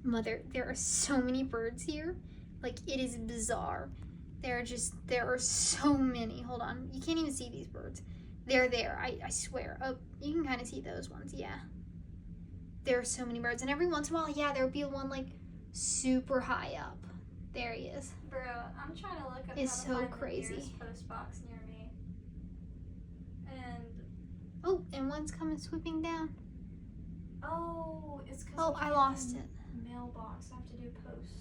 Mother, there are so many birds here. Like, it is bizarre. There are so many. Hold on. You can't even see these birds. They're there. I swear. Oh, you can kind of see those ones. Yeah. There are so many birds. And every once in a while, yeah, there'll be one, like, super high up. There he is. Bro, I'm trying to look up It's how to so find crazy. the nearest post box near me. And... Oh, and one's coming swooping down. Oh, it's because Oh, I lost it. mailbox. I have to do post.